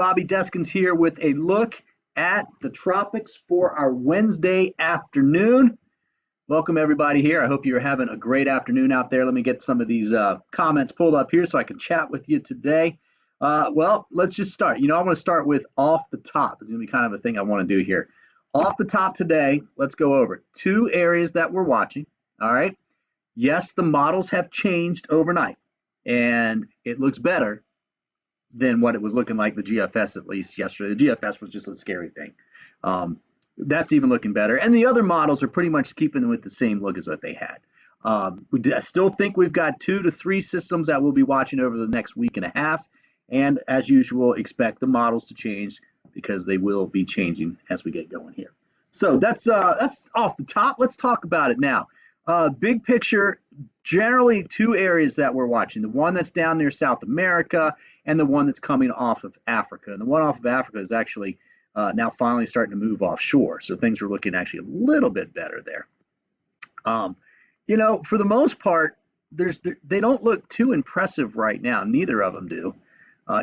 Bobby Deskins here with a look at the tropics for our Wednesday afternoon. Welcome everybody here. I hope you're having a great afternoon out there. Let me get some of these comments pulled up here so I can chat with you today. Well, let's just start. I want to start with off the top. It's going to be kind of a thing I want to do here. Off the top today, let's go over two areas that we're watching. All right. Yes, the models have changed overnight, and it looks better than what it was looking like the GFS, at least yesterday. The GFS was just a scary thing. That's even looking better. And the other models are pretty much keeping with the same look as what they had. I still think we've got 2 to 3 systems that we'll be watching over the next week and a half. And as usual, expect the models to change because they will be changing as we get going here. So that's off the top. Let's talk about it now. Big picture, generally 2 areas that we're watching. The one that's down near South America and the one that's coming off of Africa. And the one off of Africa is actually now finally starting to move offshore. So things are looking actually a little bit better there. For the most part, they don't look too impressive right now. Neither of them do.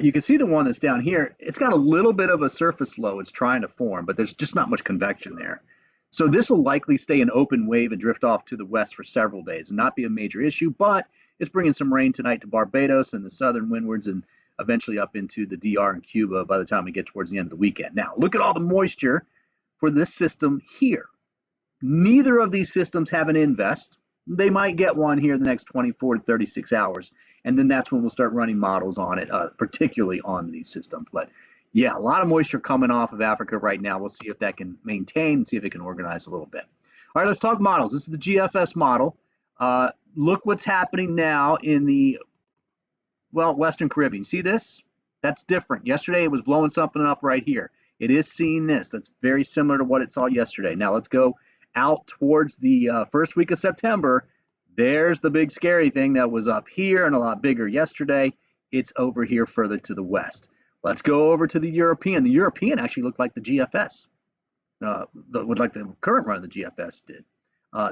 You can see the one that's down here. It's got a little bit of a surface low it's trying to form, but there's just not much convection there. So this will likely stay an open wave and drift off to the west for several days and not be a major issue, but it's bringing some rain tonight to Barbados and the southern windwards and eventually up into the DR and Cuba by the time we get towards the end of the weekend. Now, look at all the moisture for this system here. Neither of these systems have an invest. They might get one here in the next 24 to 36 hours, and then that's when we'll start running models on it, particularly on these systems. But yeah, a lot of moisture coming off of Africa right now. We'll see if that can maintain, see if it can organize a little bit. All right, let's talk models. This is the GFS model. Look what's happening now in the Western Caribbean. See this? That's different. Yesterday it was blowing something up right here. It is seeing this. That's very similar to what it saw yesterday. Now let's go out towards the first week of September. There's the big scary thing that was up here and a lot bigger yesterday. It's over here further to the west. Let's go over to the European. The European actually looked like the GFS, like the current run of the GFS did.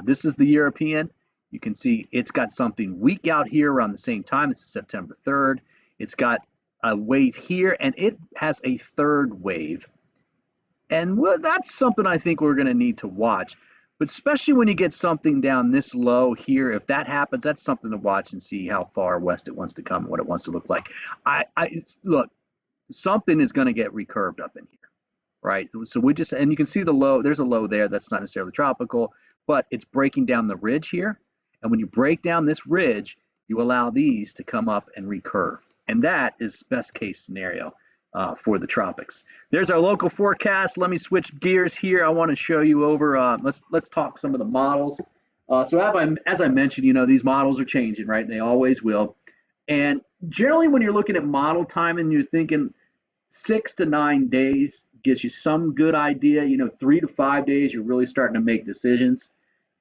This is the European. You can see it's got something weak out here around the same time. This is September 3rd. It's got a wave here, and it has a third wave. And that's something I think we're going to need to watch. But especially when you get something down this low here, if that happens, that's something to watch and see how far west it wants to come and what it wants to look like. Look, something is going to get recurved up in here, right? So and you can see the low. There's a low there that's not necessarily tropical, but it's breaking down the ridge here. And when you break down this ridge, you allow these to come up and recurve. And that is best case scenario for the tropics. There's our local forecast. Let me switch gears here. I want to show you over. Let's talk some of the models. So as I mentioned, these models are changing, right? They always will. And generally, when you're looking at model time and you're thinking 6 to 9 days gives you some good idea. 3 to 5 days, you're really starting to make decisions.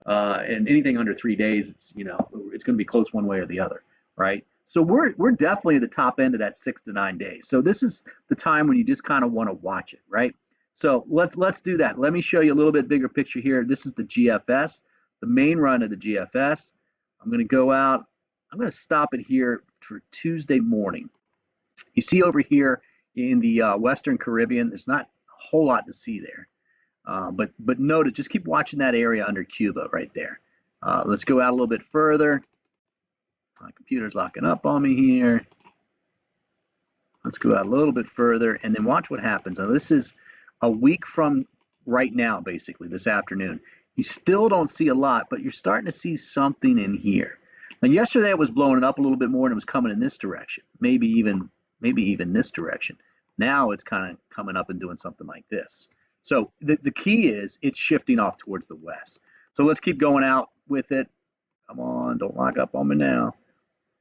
And anything under 3 days, it's going to be close one way or the other, right? So we're definitely at the top end of that 6 to 9 days. So this is the time when you just kind of want to watch it, right? So let's do that. Let me show you a little bit bigger picture here. This is the GFS, the main run of the GFS. I'm going to go out. I'm going to stop it here for Tuesday morning. You see over here in the Western Caribbean, there's not a whole lot to see there. But notice, just keep watching that area under Cuba right there. Let's go out a little bit further. My computer's locking up on me here. Let's go out a little bit further and then watch what happens. Now, this is a week from right now, basically, this afternoon. You still don't see a lot, but you're starting to see something in here. Now, yesterday it was blowing it up a little bit more and it was coming in this direction, maybe even this direction. Now it's kind of coming up and doing something like this. So the key is it's shifting off towards the west. So let's keep going out with it. Come on, don't lock up on me now.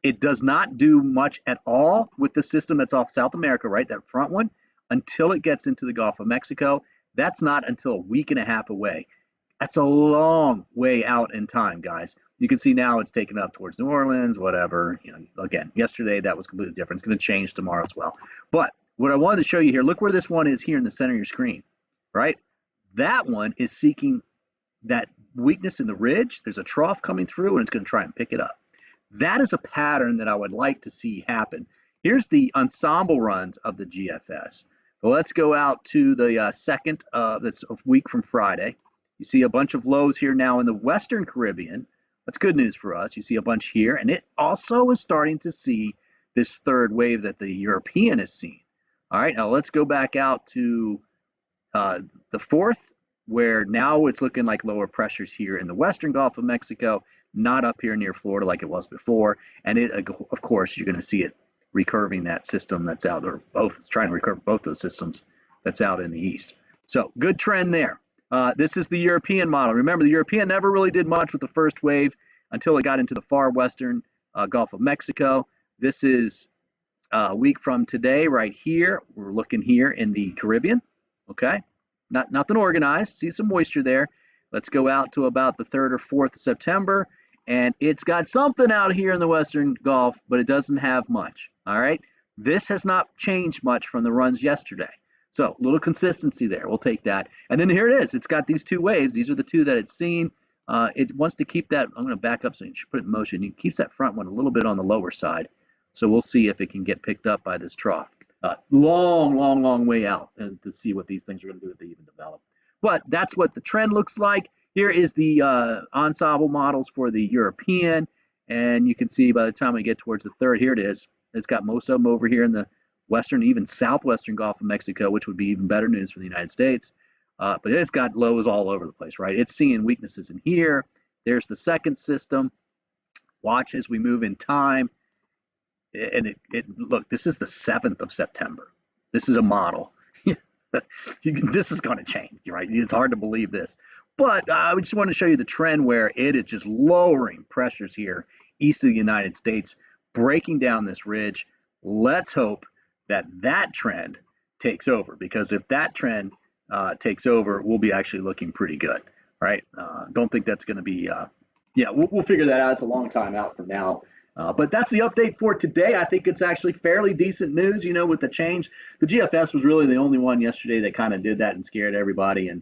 It does not do much at all with the system that's off South America, right? That front one, until it gets into the Gulf of Mexico. That's not until a week and a half away. That's a long way out in time, guys. You can see now it's taken up towards New Orleans, whatever. Again, yesterday that was completely different. It's going to change tomorrow as well. But what I wanted to show you here, look where this one is here in the center of your screen, right? That one is seeking that weakness in the ridge. There's a trough coming through, and it's going to try and pick it up. That is a pattern that I would like to see happen. Here's the ensemble runs of the GFS. Well, let's go out to the second, that's a week from Friday. You see a bunch of lows here now in the Western Caribbean. That's good news for us. You see a bunch here, and it also is starting to see this third wave that the European is seeing. All right, now let's go back out to the fourth, where now it's looking like lower pressures here in the Western Gulf of Mexico, not up here near Florida like it was before. And it, of course, you're going to see it recurving that system that's out, or both, it's trying to recurve both those systems that's out in the east. So good trend there. This is the European model. Remember, the European never really did much with the first wave until it got into the far western Gulf of Mexico. This is a week from today right here. We're looking here in the Caribbean. Okay, nothing organized. See some moisture there. Let's go out to about the 3rd or 4th of September, and it's got something out here in the Western Gulf, but it doesn't have much. All right, this has not changed much from the runs yesterday. So a little consistency there. We'll take that. And then here it is. It's got these two waves. These are the two that it's seen. It wants to keep that. I'm going to back up so you should put it in motion. It keeps that front one a little bit on the lower side. So we'll see if it can get picked up by this trough. Long way out to see what these things are going to do if they even develop. But that's what the trend looks like. Here is the ensemble models for the European. And you can see by the time we get towards the 3rd, here it is. It's got most of them over here in the western, even southwestern Gulf of Mexico, which would be even better news for the United States. But it's got lows all over the place, right? It's seeing weaknesses in here. There's the second system. Watch as we move in time. And look, this is the 7th of September. This is a model. This is going to change, right? It's hard to believe this. But I just want to show you the trend where it is just lowering pressures here east of the United States, breaking down this ridge. Let's hope that that trend takes over, because if that trend takes over, we'll be actually looking pretty good, right? Don't think that's going to be, yeah, we'll figure that out. It's a long time out from now. But that's the update for today. I think it's actually fairly decent news, you know, with the change. The GFS was really the only one yesterday that kind of did that and scared everybody. And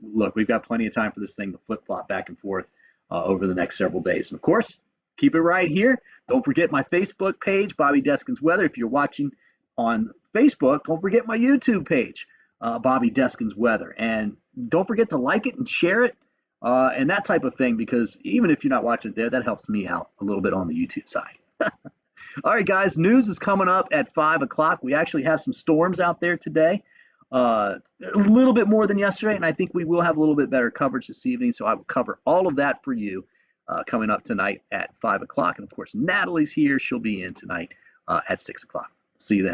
look, we've got plenty of time for this thing to flip-flop back and forth over the next several days. And of course, keep it right here. Don't forget my Facebook page, Bobby Deskins Weather. If you're watching on Facebook, don't forget my YouTube page, Bobby Deskins Weather. And don't forget to like it and share it. And that type of thing, because even if you're not watching it there, that helps me out a little bit on the YouTube side. All right, guys, news is coming up at 5 o'clock. We actually have some storms out there today, a little bit more than yesterday, and I think we will have a little bit better coverage this evening, so I will cover all of that for you coming up tonight at 5 o'clock. And, of course, Natalie's here. She'll be in tonight at 6 o'clock. See you then.